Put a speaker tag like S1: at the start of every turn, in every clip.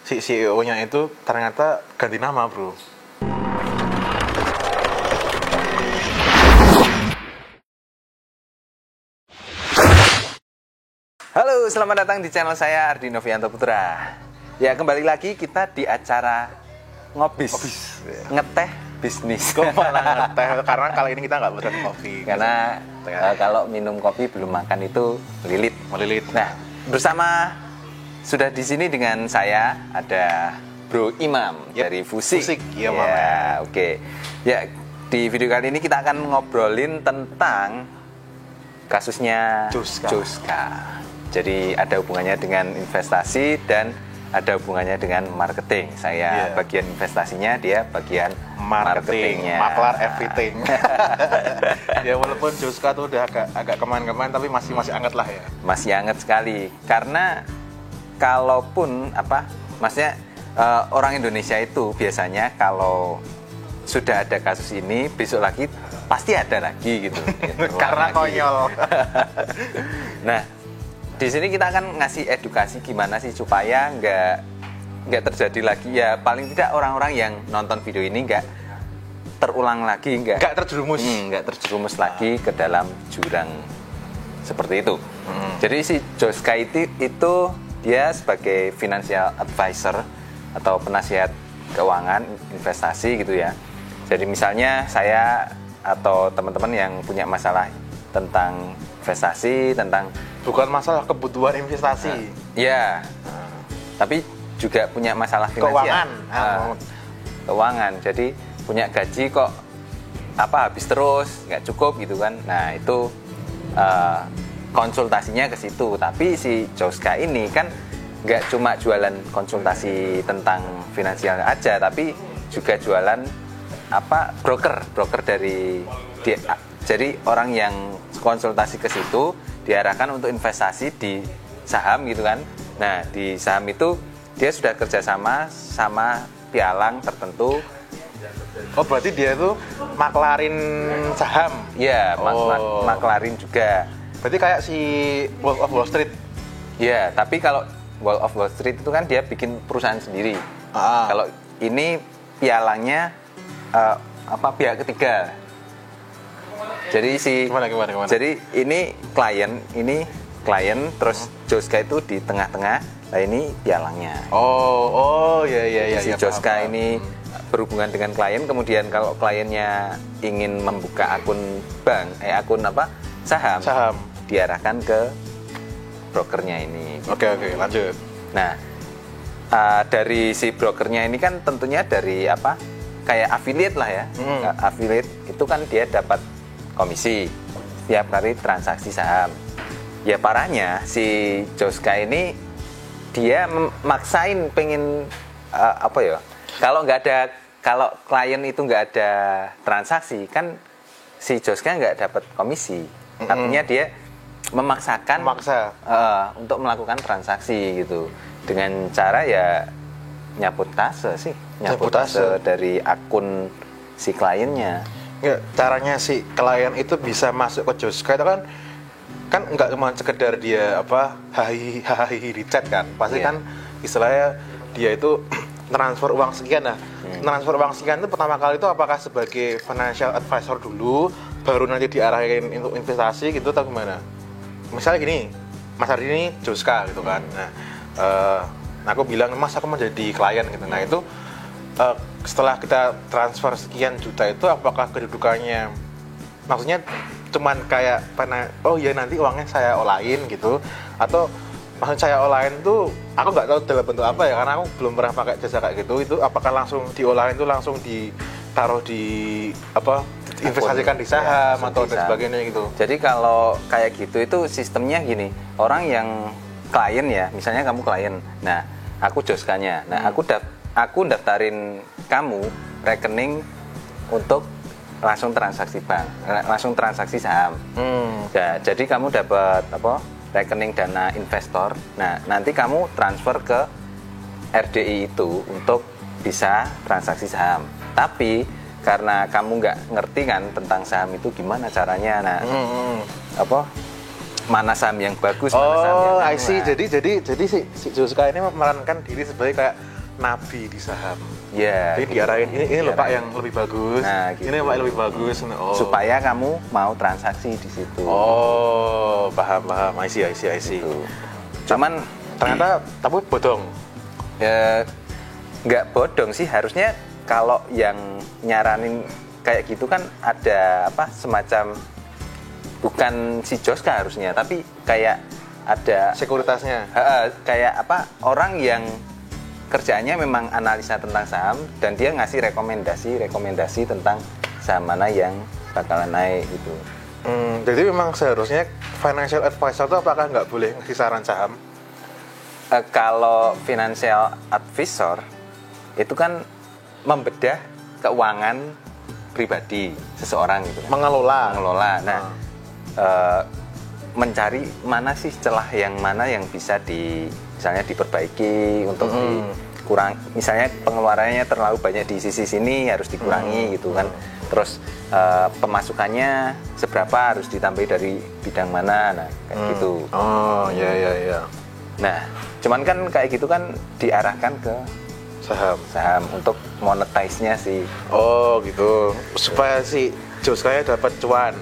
S1: si CEO-nya itu ternyata ganti nama, bro.
S2: Halo, selamat datang di channel saya Ardi Novianto Putra. Ya, kembali lagi kita di acara ngobis. Ngeteh bisnis.
S1: Kok malah ngeteh? Karena kali ini kita nggak pesan kopi.
S2: Karena kalau minum kopi belum makan itu melilit. Nah, bersama sudah di sini dengan saya ada Bro Imam dari Fusik.
S1: Iya, Mam.
S2: Ya, oke. Ya, di video kali ini kita akan ngobrolin tentang kasusnya Joska. Jadi ada hubungannya dengan investasi dan ada hubungannya dengan marketing. Saya bagian investasinya, dia bagian marketingnya.
S1: Maklar everything. Ya walaupun Joska tuh udah agak kemarin-kemarin, tapi masih anget lah ya.
S2: Masih anget sekali. Karena kalaupun maksudnya orang Indonesia itu biasanya kalau sudah ada kasus ini, besok lagi pasti ada lagi gitu.
S1: Karena konyol.
S2: Nah, di sini kita akan ngasih edukasi gimana sih supaya nggak terjadi lagi, ya paling tidak orang-orang yang nonton video ini nggak terulang lagi, nggak terjerumus lagi ke dalam jurang seperti itu. Jadi si Joska itu dia sebagai financial advisor atau penasihat keuangan investasi gitu ya. Jadi misalnya saya atau teman-teman yang punya masalah tentang investasi,
S1: bukan masalah kebutuhan investasi.
S2: Iya. Tapi juga punya masalah finansial. Keuangan. Jadi punya gaji kok habis terus, nggak cukup gitu kan. Nah, itu konsultasinya ke situ. Tapi si Joska ini kan nggak cuma jualan konsultasi tentang finansial aja, tapi juga jualan broker dari dia. Jadi orang yang konsultasi ke situ diarahkan untuk investasi di saham gitu kan. Nah, di saham itu dia sudah kerjasama sama pialang tertentu.
S1: Oh, berarti dia itu maklarin saham?
S2: Iya, maklarin juga.
S1: Berarti kayak si Wolf of Wall Street?
S2: Iya, tapi kalau Wolf of Wall Street itu kan dia bikin perusahaan sendiri. Kalau ini pialangnya pihak ketiga. Jadi gimana? Jadi ini klien, terus Joska itu di tengah-tengah. Nah, ini pialangnya.
S1: Iya.
S2: Si Joska ini berhubungan dengan klien, kemudian kalau kliennya ingin membuka akun saham, diarahkan ke brokernya ini.
S1: Oke, lanjut.
S2: Nah, dari si brokernya ini kan tentunya dari kayak affiliate lah ya. Affiliate itu kan dia dapat komisi setiap kali transaksi saham. Ya parahnya si Joska ini dia maksain pengen kalau klien itu nggak ada transaksi kan si Joska nggak dapat komisi. Artinya dia memaksa untuk melakukan transaksi gitu dengan cara ya nyabut tase dari akun si kliennya.
S1: Nggak, caranya si klien itu bisa masuk ke Joska itu kan nggak cuma sekedar dia hahihi di chat kan, pasti kan istilahnya dia itu transfer uang sekian. Transfer uang sekian itu pertama kali itu apakah sebagai financial advisor dulu baru nanti diarahin untuk investasi gitu atau gimana? Misalnya gini, Mas Ardi ini Joska gitu kan. Nah, aku bilang Mas aku mau jadi klien gitu. Nah itu setelah kita transfer sekian juta itu apakah kedudukannya maksudnya cuman kayak nanti uangnya saya olahin gitu, atau maksud saya olahin tuh aku nggak tahu dalam bentuk apa ya, karena aku belum pernah pakai jasa kayak gitu. Itu apakah langsung diolahin tuh langsung ditaruh investasikan di saham atau dan sebagainya gitu.
S2: Jadi kalau kayak gitu itu sistemnya gini, orang yang klien ya, misalnya kamu klien, nah aku Joskanya, nah aku daftarin kamu rekening untuk langsung transaksi saham. Ya, jadi kamu dapat rekening dana investor. Nah, nanti kamu transfer ke RDI itu untuk bisa transaksi saham. Tapi karena kamu nggak ngerti kan tentang saham itu gimana caranya, nah mana saham yang bagus, mana saham yang
S1: I see. Jadi si Joska ini memerankan diri sebagai kayak nabi di saham.
S2: Ya.
S1: Jadi
S2: gitu.
S1: diarahin ini loh Pak
S2: Diarahin.
S1: yang lebih bagus.
S2: Nah, gitu.
S1: Ini Pak yang lebih bagus. Oh.
S2: Supaya kamu mau transaksi di situ.
S1: Oh, paham. I see.
S2: Gitu. Cuman
S1: Ternyata tapi bodong.
S2: ya nggak bodong sih, harusnya kalau yang nyaranin kayak gitu kan ada apa semacam, bukan si Joska harusnya, tapi kayak ada
S1: Sekuritasnya.
S2: kayak apa, orang yang kerjaannya memang analisa tentang saham dan dia ngasih rekomendasi tentang saham mana yang bakalan naik gitu.
S1: Jadi memang seharusnya financial advisor itu apakah nggak boleh ngasih saran saham?
S2: Kalau financial advisor itu kan membedah keuangan pribadi seseorang gitu kan. Mengelola. Nah, mencari mana sih celah yang mana yang bisa misalnya diperbaiki untuk dikurang, misalnya pengeluarannya terlalu banyak di sisi sini harus dikurangi gitu kan. Terus pemasukannya seberapa harus ditambahi dari bidang mana, nah kayak gitu.
S1: Oh, ya.
S2: Nah, cuman kan kayak gitu kan diarahkan ke saham untuk monetize-nya sih.
S1: Oh, gitu. Supaya si Joska dapat cuan.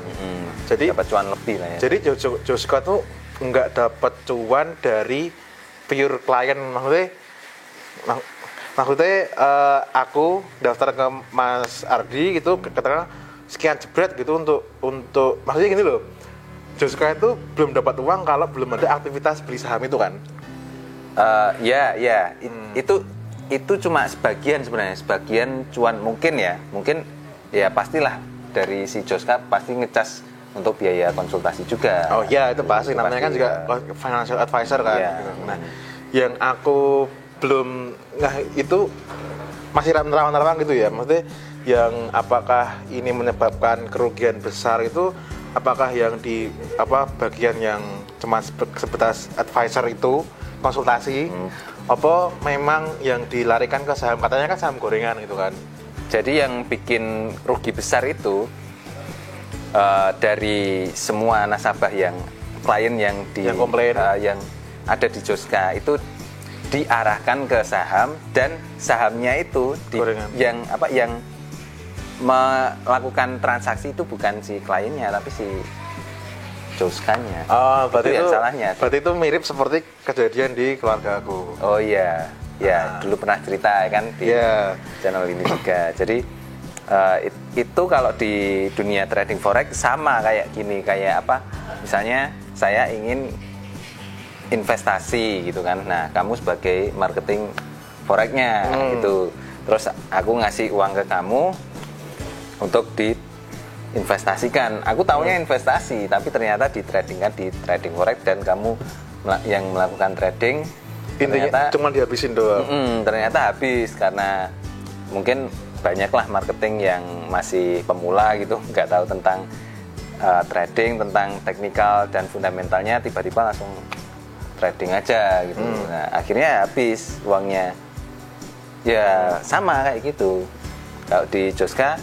S1: Jadi
S2: dapat cuan lebih lah ya.
S1: Jadi Joska tuh nggak dapat cuan dari pure klien, maksudnya aku daftar ke Mas Ardi gitu, katakanlah sekian jebret gitu untuk maksudnya gini loh. Joska itu belum dapat uang kalau belum ada aktivitas beli saham itu kan?
S2: Ya. Itu cuma sebagian sebenarnya, sebagian cuan mungkin ya pastilah dari si Joska pasti ngecas untuk biaya konsultasi juga.
S1: Oh iya, itu pasti, namanya kan juga financial advisor kan.
S2: Ya.
S1: Gitu. Nah, yang aku belum itu masih nerawang-nerawang gitu ya, maksudnya yang apakah ini menyebabkan kerugian besar itu, apakah yang di bagian yang cuma sebatas advisor itu konsultasi, apa memang yang dilarikan ke saham, katanya kan saham gorengan gitu kan.
S2: Jadi yang bikin rugi besar itu dari semua nasabah yang klien yang
S1: komplain,
S2: yang ada di Joska itu diarahkan ke saham, dan sahamnya itu yang melakukan transaksi itu bukan si kliennya tapi si Joskanya.
S1: Oh, berarti itu
S2: salahnya.
S1: Berarti itu mirip seperti kejadian di keluarga aku.
S2: Oh iya. Ya, dulu pernah cerita kan di channel ini juga. Jadi itu kalau di dunia trading forex sama kayak gini, kayak apa? Misalnya saya ingin investasi gitu kan. Nah, kamu sebagai marketing forexnya gitu. Terus aku ngasih uang ke kamu untuk diinvestasikan. Aku taunya investasi, tapi ternyata di trading forex, dan kamu yang melakukan trading
S1: intinya cuma dihabisin doang.
S2: Ternyata habis karena mungkin banyaklah marketing yang masih pemula gitu, nggak tahu tentang trading, tentang teknikal dan fundamentalnya, tiba-tiba langsung trading aja gitu. Nah, akhirnya habis uangnya. Ya sama kayak gitu. Kalau di Joska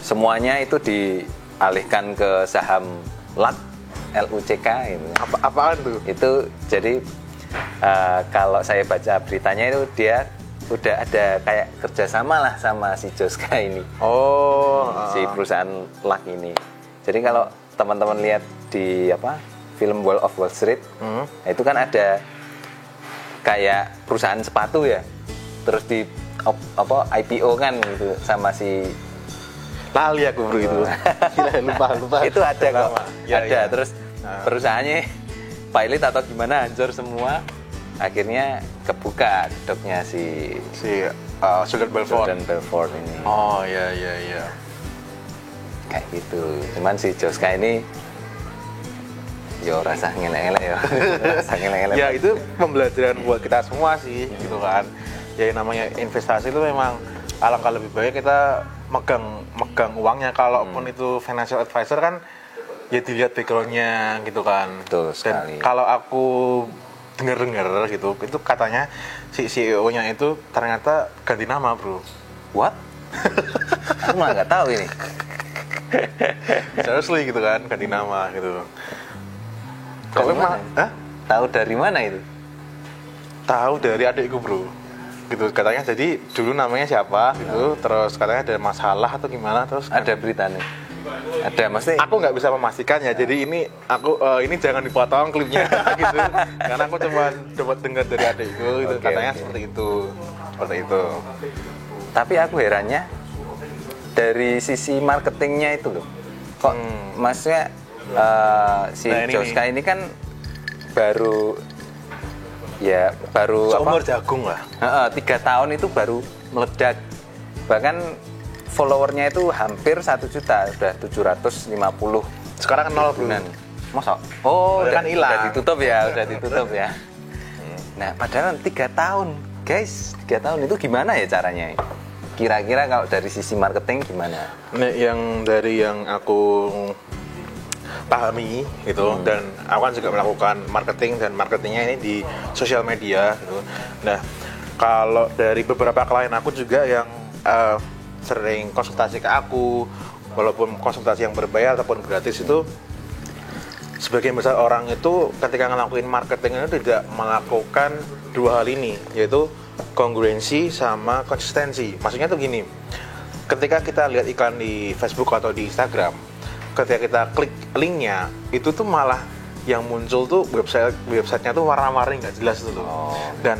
S2: semuanya itu dialihkan ke saham LUCK gitu.
S1: Apaan tuh?
S2: Itu jadi kalau saya baca beritanya itu dia udah ada kayak kerjasama lah sama si Joska ini. Si perusahaan LUCK ini. Jadi kalau teman-teman lihat di film Wall of Wall Street, itu kan ada kayak perusahaan sepatu ya, terus di IPO kan gitu sama si
S1: lali aku bro itu. lupa
S2: itu ada kok
S1: ya,
S2: ada ya. Terus perusahaannya pilot atau gimana hancur semua, akhirnya kebuka kedoknya si
S1: Jordan
S2: Belfort ini.
S1: Oh iya
S2: kayak gitu. Cuman si Joska ini yo rasa ngelek-ngelek ya.
S1: Ya itu pembelajaran buat kita semua sih gitu kan. Ya namanya investasi itu memang alangkah lebih baik kita megang uangnya, kalaupun itu financial advisor kan ya dilihat backgroundnya gitu kan.
S2: Betul sekali.
S1: Dan kalau aku dengar gitu, itu katanya si CEO-nya itu ternyata ganti nama bro.
S2: What? Aku malah nggak tahu ini.
S1: Seriously gitu kan, ganti nama gitu.
S2: Tahu dari mana itu?
S1: tahu dari adikku bro, gitu katanya. Jadi dulu namanya siapa gitu, terus katanya ada masalah atau gimana, terus
S2: Ada berita nih. Ada, maksudnya
S1: aku nggak bisa memastikan ya. Jadi ini aku ini jangan dipotong klipnya gitu, karena aku cuma dapat dengar dari adikku gitu.
S2: Oke,
S1: Katanya
S2: oke.
S1: seperti itu.
S2: Tapi aku herannya dari sisi marketingnya itu loh. Kok maksudnya si
S1: Nah, ini
S2: Joska ini kan baru
S1: Seumur jagung lah.
S2: 3 tahun itu baru meledak. Bahkan followernya itu hampir 1 juta, udah 750
S1: Sekarang nol bro.
S2: bulan. Masa? Oh,
S1: Udah kan hilang.
S2: udah ditutup ya. Nah, padahal 3 tahun, guys. 3 tahun itu gimana ya caranya? Kira-kira kalau dari sisi marketing gimana?
S1: Nah, dari yang aku pahami gitu, dan aku kan juga melakukan marketing, dan marketingnya ini di sosial media gitu. Nah, kalau dari beberapa klien aku juga yang sering konsultasi ke aku, walaupun konsultasi yang berbayar ataupun gratis, itu sebagian besar orang itu ketika ngelakuin marketing itu tidak melakukan dua hal ini, yaitu kongruensi sama konsistensi. Maksudnya tuh gini, ketika kita lihat iklan di Facebook atau di Instagram, ketika kita klik linknya, itu tuh malah yang muncul tuh websitenya tuh warna-warni nggak jelas tuh loh. Dan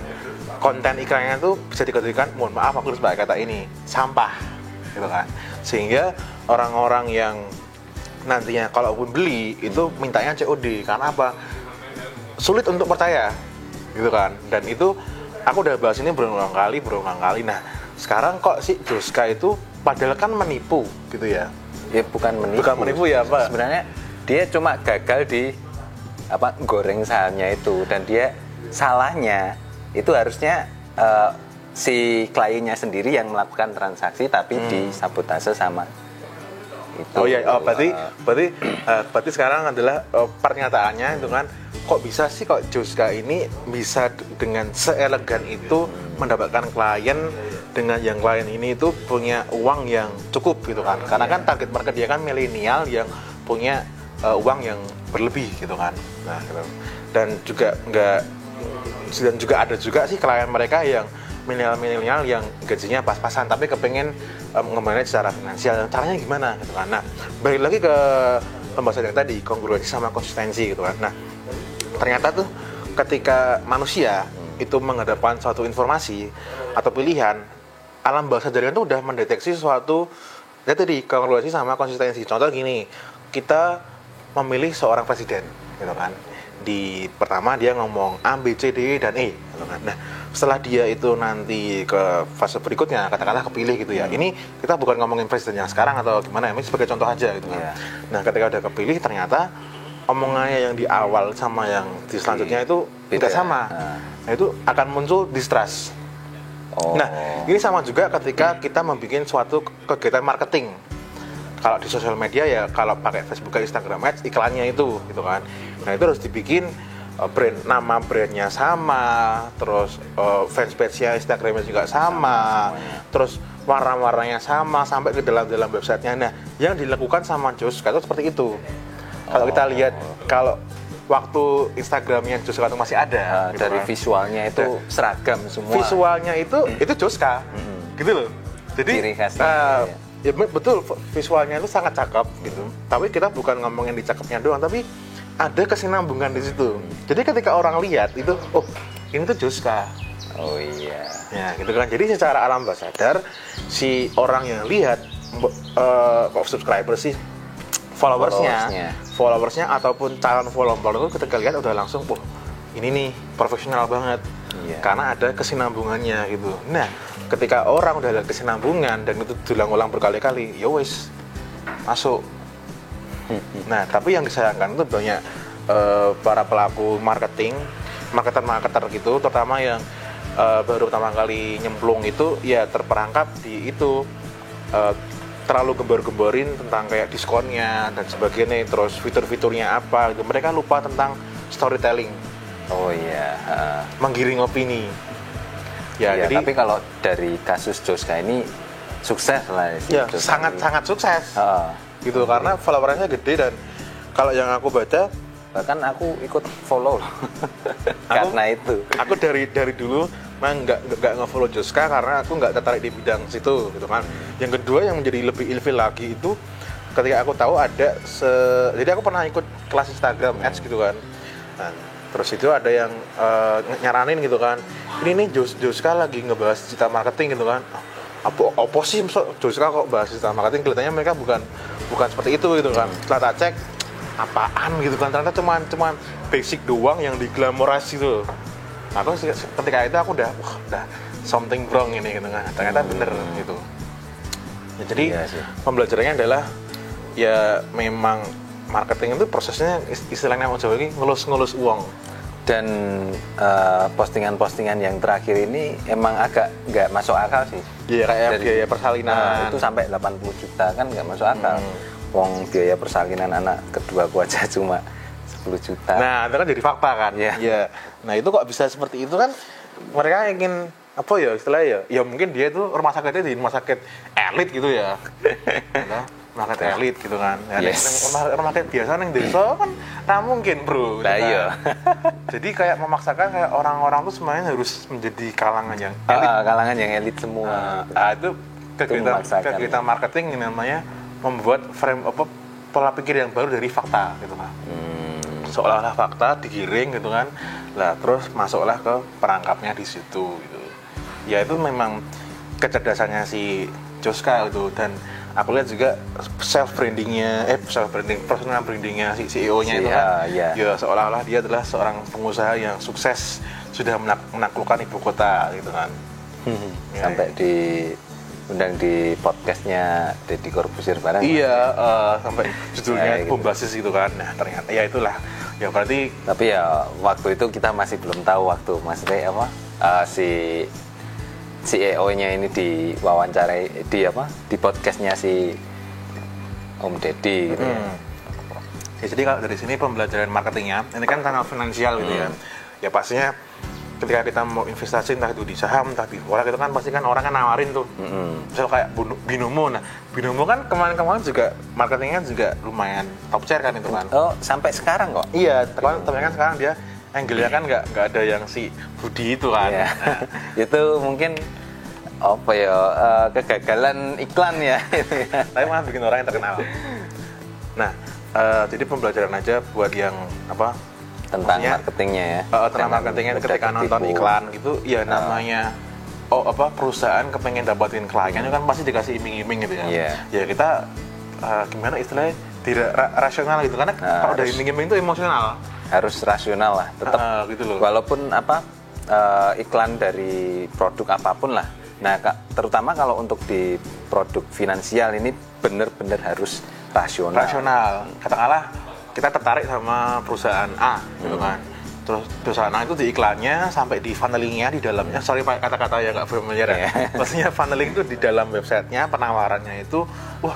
S1: konten iklannya tuh bisa dikategorikan, mohon maaf aku harus pakai kata ini, sampah gitu kan. Sehingga orang-orang yang nantinya kalaupun beli itu mintanya COD, karena apa? Sulit untuk percaya gitu kan. Dan itu aku udah bahas ini berulang kali. Nah, sekarang kok si Joska itu padahal kan menipu gitu ya.
S2: Ya bukan menipu
S1: ya, Pak.
S2: Sebenarnya dia cuma gagal di goreng sahamnya itu, dan dia salahnya itu harusnya si kliennya sendiri yang melakukan transaksi tapi disabotase sama itu.
S1: Oh iya, berarti sekarang adalah pernyataannya itu kan, kok bisa sih kok Joska ini bisa dengan seelegan itu mendapatkan klien, dengan yang klien ini itu punya uang yang cukup gitu kan. Karena kan target market dia kan milenial yang punya uang yang berlebih gitu kan. Nah, gitu. Dan juga ada juga sih klien mereka yang milenial yang gajinya pas-pasan tapi kepengen nge-manage secara finansial. Caranya gimana gitu kan. Nah, balik lagi ke pembahasan yang tadi, kongruensi sama konsistensi gitu kan. Nah, ternyata tuh ketika manusia itu menghadapkan suatu informasi atau pilihan, alam bawah sadar itu udah mendeteksi suatu ya tadi, kongruensi sama konsistensi. Contoh gini, kita memilih seorang presiden gitu kan. Di pertama dia ngomong A, B, C, D, dan E gitu kan. Nah, setelah dia itu nanti ke fase berikutnya, katakanlah kepilih gitu ya. Ini kita bukan ngomongin presiden yang sekarang atau gimana, ini sebagai contoh aja gitu kan. Nah, ketika udah kepilih ternyata omongannya yang di awal sama yang di selanjutnya itu tidak sama. Nah, itu akan muncul distrust. Nah, ini sama juga ketika kita membuat suatu kegiatan marketing. Kalau di sosial media ya, kalau pakai Facebook atau Instagram Ads, iklannya itu gitu kan. Nah, itu harus dibikin nama brandnya sama, terus fanspage-nya Instagramnya juga sama, terus warna-warnanya sama sampai ke dalam websitenya. Nah, yang dilakukan sama Joska itu seperti itu. Kalau kita lihat, kalau waktu Instagramnya Joska itu masih ada gitu
S2: dari
S1: kan.
S2: Visualnya itu seragam semua.
S1: Visualnya itu Joska, gitu loh. Jadi
S2: ciri khasnya.
S1: Ya betul, visualnya itu sangat cakep gitu. Tapi kita bukan ngomongin di cakepnya doang, tapi ada kesinambungan di situ. Jadi ketika orang lihat itu, oh ini tuh Joska.
S2: Oh iya.
S1: Ya gitu kan. Jadi secara alam bawah sadar si orang yang lihat kok subscriber sih, followersnya ataupun calon follower itu ketika lihat udah langsung, oh ini nih profesional banget.
S2: Iya.
S1: Karena ada kesinambungannya gitu. Nah, ketika orang udah ada kesinambungan dan itu diulang-ulang berkali-kali, ya wes masuk. Nah, tapi yang disayangkan itu banyak para pelaku marketing, marketer gitu, terutama yang baru pertama kali nyemplung itu ya terperangkap di itu, terlalu gembor-gemborin tentang kayak diskonnya dan sebagainya, terus fitur-fiturnya apa gitu. Mereka lupa tentang storytelling.
S2: Oh iya.
S1: Menggiring opini.
S2: Ya, jadi tapi kalau dari kasus Joska ini sukses lah
S1: ya, sangat sukses. Gitu, karena followersnya gede, dan kalau yang aku baca
S2: Bahkan aku ikut follow loh. Karena itu.
S1: Aku dari dulu memang nggak nge-follow Joska karena aku nggak tertarik di bidang situ gitu kan. Yang kedua yang menjadi lebih ilfil lagi itu ketika aku tahu ada jadi aku pernah ikut kelas Instagram Ads gitu kan. Nah, terus itu ada yang nyaranin gitu kan. Ini nih Joska lagi ngebahas digital marketing gitu kan. Apa sih Joska kok bahas digital marketing? Kelihatannya mereka bukan seperti itu gitu kan. Setelah tak cek apaan gitu kan, ternyata cuman basic doang yang diglamorasi gitu. Nah, aku ketika itu aku udah something wrong ini gitu kan, ternyata bener gitu ya. Jadi pembelajarannya adalah ya memang marketing itu prosesnya istilahnya mau Jawa ini ngelus uang.
S2: Dan postingan-postingan yang terakhir ini emang agak nggak masuk akal sih.
S1: Iya, kayak biaya persalinan
S2: itu sampai 80 juta kan nggak masuk akal. Wong biaya persalinan anak keduaku aja cuma 10 juta.
S1: Nah, itu kan jadi fakta kan. Iya. Nah, itu kok bisa seperti itu kan? Mereka ingin apa ya istilahnya ya mungkin dia itu rumah sakitnya di rumah sakit elit gitu ya. Rumah sakit elit gitu kan. Rumah sakit biasa yang desa kan nggak mungkin, Bro.
S2: Nah, iya.
S1: Jadi kayak memaksakan kayak orang-orang tuh semuanya harus menjadi kalangan yang elit.
S2: Kalangan yang elit semua.
S1: Itu kegiatan marketing yang namanya membuat frame pola pikir yang baru dari fakta gitu kan. Seolah-olah fakta digiring gitu kan. Lah terus masuklah ke perangkapnya di situ gitu. Ya itu memang kecerdasannya si Joska itu, dan aku lihat juga personal brandingnya si CEO-nya itu kan. Ya seolah-olah dia adalah seorang pengusaha yang sukses sudah menaklukkan ibu kota gitu kan.
S2: Sampai undang di podcastnya Deddy Corbuzier bareng.
S1: Iya, sampai judulnya bombastis gitu kan. Nah ternyata ya itulah. Ya berarti.
S2: Tapi ya waktu itu kita masih belum tahu waktu maksudnya si CEO-nya ini diwawancarai di podcastnya si Om Deddy gitu ya.
S1: Ya. Jadi kalau dari sini pembelajaran marketingnya, ini kan channel finansial gitu ya. Ya pastinya ketika kita mau investasi entah itu di saham, entah di forex itu kan pasti kan orang kan nawarin tuh. Misal kayak Binomo. Nah, Binomo kan kemarin juga marketingnya juga lumayan top share kan itu kan.
S2: Oh, sampai sekarang kok.
S1: Iya, tapi kan sekarang dia angle-nya kan nggak ada yang si Budi itu kan.
S2: Iya. Itu mungkin kegagalan iklan ya.
S1: Tapi malah bikin orang yang terkenal. Nah, jadi pembelajaran aja buat yang
S2: tentang marketingnya ya.
S1: Tentang marketingnya ketika nonton iklan gitu, ya namanya perusahaan kepengen dapatin klien itu kan pasti dikasih iming-iming gitu ya. Ya kita gimana istilahnya tidak rasional gitu, karena kalau dari iming-iming itu emosional.
S2: Harus rasional lah, tetap
S1: gitu loh.
S2: Walaupun iklan dari produk apapun lah. Nah, terutama kalau untuk di produk finansial ini benar-benar harus rasional. Katakanlah kita tertarik sama perusahaan A gitu kan. Terus perusahaan A itu di iklannya sampai di funnelingnya di dalamnya, sorry Pak kata-kata yang nggak familiar ya. Maksudnya funneling itu di dalam websitenya, penawarannya itu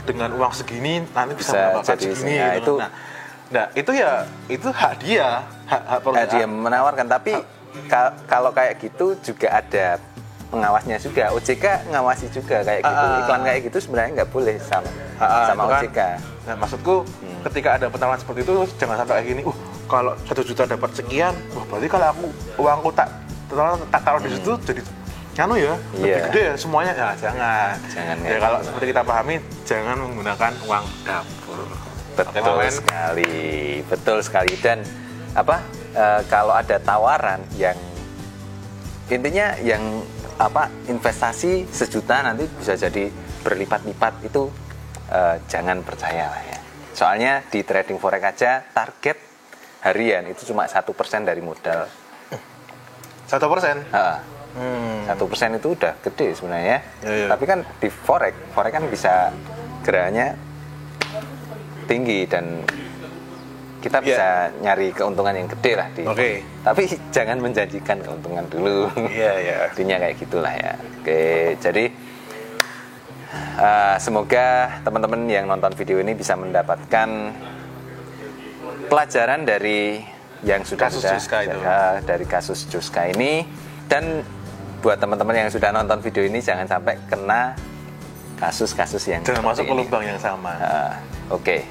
S2: dengan uang segini nanti bisa mendapatkan segini gitu. Nah itu ya itu hak dia, hak perusahaan. Dia menawarkan, tapi kalau kayak gitu juga ada pengawasnya juga. OJK ngawasi juga kayak gitu. Iklan kayak gitu sebenarnya nggak boleh sama OJK.
S1: Nah, maksudku ketika ada penawaran seperti itu jangan sampai kayak gini. Kalau 1 juta dapat sekian, berarti kalau uangku tak taruh di situ jadi lebih gede ya semuanya. Ya jangan. Ya kalau seperti kita pahami, jangan menggunakan uang dapur.
S2: Betul sekali. Dan kalau ada tawaran yang intinya yang investasi 1 juta nanti bisa jadi berlipat-lipat, itu jangan percaya lah ya. Soalnya di trading forex aja target harian itu cuma 1% dari modal.
S1: 1%?
S2: 1% itu udah gede sebenarnya.
S1: Ya.
S2: Tapi kan di forex kan bisa gerakannya tinggi dan kita bisa nyari keuntungan yang gede lah di. Tapi jangan menjanjikan keuntungan dulu.
S1: Iya.
S2: Intinya kayak gitulah ya. Oke, jadi semoga teman-teman yang nonton video ini bisa mendapatkan pelajaran dari yang dari kasus Joska ini, dan buat teman-teman yang sudah nonton video ini jangan sampai kena kasus-kasus yang
S1: jangan masuk ke lubang yang sama.
S2: Oke.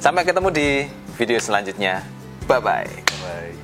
S2: Sampai ketemu di video selanjutnya. Bye bye.
S1: Bye.